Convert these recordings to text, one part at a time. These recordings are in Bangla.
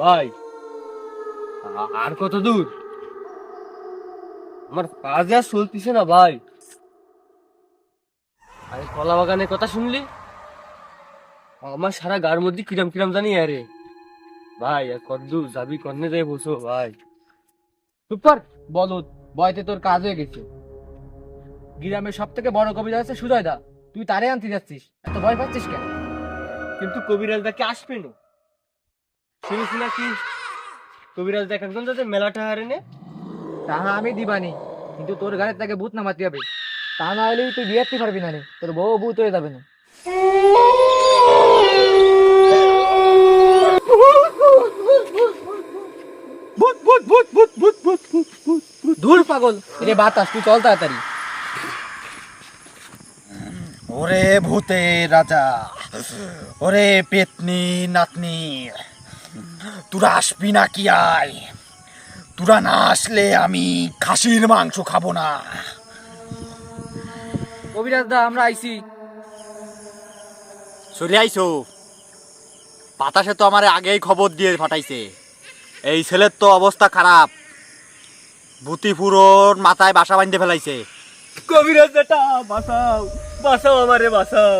ভাই আর কত দূর? আমার কাজ আর চলতেছে না ভাই। আরে কলা বাগানের কথা শুনলি? আমার সারা গার মধ্যে কিরাম কিরাম জানি আরে ভাই। আর কত দূর যাবি, কন্যা যাই বসো ভাই। চুপ কর বলদ, বয়তে তোর কাজ হয়ে গেছে। গ্রামের সব থেকে বড় কবিতা হচ্ছে সুজয় দা, তুই তারে আনতে যাচ্ছিস, এত ভয় পাচ্ছিস কেন? কিন্তু কবিরাজ দা কি আসবে না? শুনেছি নাকি কবিরাজ দা একজন যাতে মেলাটা হারে নে। তাহা আমি দিবানি, কিন্তু তোর গাড়ির তাকে ভূত নামাতে হবে। তা না হলে তুই বিয়েতে পারবি না রে, তোর বউ ভূত হয়ে যাবে না। ধুর পাগল, রে বাতাস, তুই চল তাড়াতাড়ি। ওরে ভূতের রাজা, ওরে পেতনি নাতনি, তোরা আসবি না কি? আয়, তোরা না আসলে আমি খাসির মাংস খাবো না। কবিরাজ দা, আমরা আইছি। সরে আইসো। বাতাসে তো আমার আগেই খবর দিয়ে ফাটাইছে, এই ছেলের তো অবস্থা খারাপ, ভূতি পুরোর মাথায় বাসা বাঁধতে ফেলাইছে। কবিরাজ দাটা বাঁচাও, বাঁচাও আমারে বাঁচাও।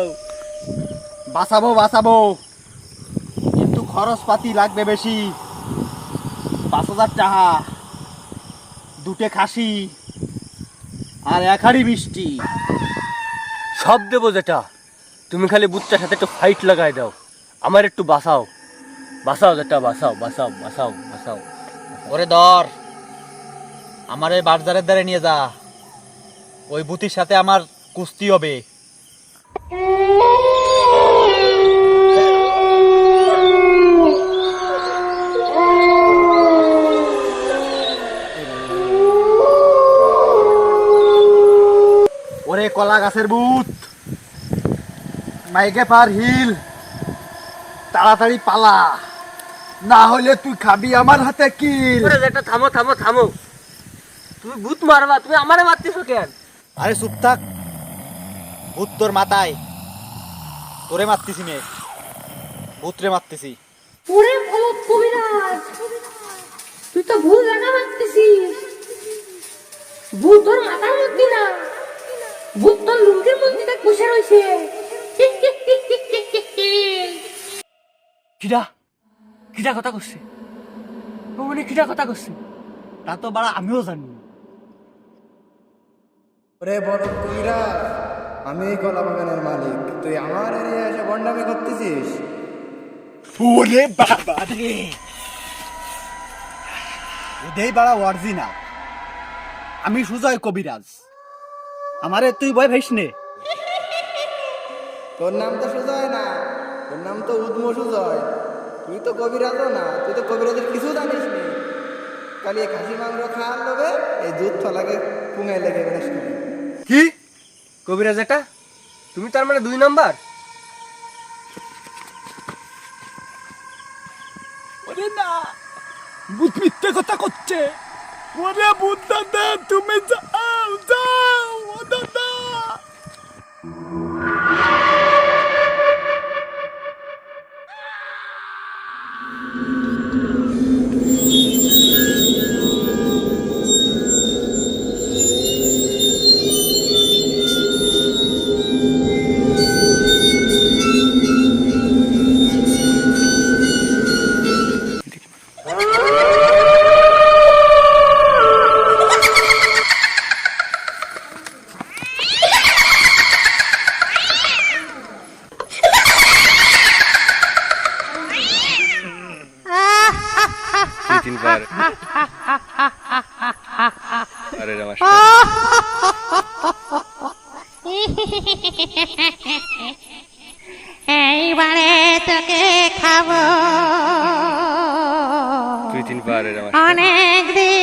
বাঁচাবো বাঁচাবো, কিন্তু খরচপাতি লাগবে বেশি। 5,000 টাকা, 2টে খাসি আর 1 হাঁড়ি মিষ্টি। সব দেবো যেটা, তুমি খালি বুটটার সাথে একটু ফাইট লাগাই দাও, আমার একটু বাঁচাও। বাঁচাও যেটা, বাঁচাও বাঁচাও বাঁচাও বাঁচাও। ওরে ধর, আমার এই বাজারের দ্বারে নিয়ে যা, ওই বুতির সাথে আমার কুস্তি হবে। ওরে কলা গাছের ভূত, মাইকে পার হিল, তাড়াতাড়ি পালা, না হলে তুই খাবি আমার হাতে কিল। কবিরাজ দাটা থামো থামো থামো, তুমি ভূত মারবা, তুমি আমারে মারতেছো কেন? আরে চুপ থাক, ভূত তোর মাথায়, তোরে মারতেছি নে, ভূতরে মারতেছি। ওরে বলদ কবিরাজ, তুই তো ভুল জায়গা মারতেছিস। ভূত তোর মাথার মধ্যে না, ভূত তোর লুঙ্গির মধ্যে দেখ বসে রয়েছে। কিরা কিরা কথা করছে? ও মানে কিরা কথা করছে? তা তো বাড়া আমিও জানি না। ওরে বড় কবিরাজ, আমি এই কলা বাগানের মালিক, তুই আমার এরিয়া এসে বন্ডামি করতেছিস? ওরে বাবা রে, এটাই বাড়া অরিজিনাল, আমি সুজয় কবিরাজ, আমারে তুই ভয় ভাইস নে। তোর নাম তো সুজয় না, তোর নাম তো উদ্ম সুজয়। তুই তো কবিরাজও না, তুই তো কবিরাজের কিছু জানিস নি। খালি এই খাসি মাংস খাওয়ার লোভে এই দুধ ফলাকে পুঙাই লেগে বেড়াস। কি কবিরাজ এটা? তুমি তার মানে 2 নাম্বার? ওরে না, ভূত মিথ্যে কথা করছে। ওরে ভূত দাদা, তুমি যাও যাও, ও দাদা। তিনবার আরে আমার এইবারে তোকে খাবো।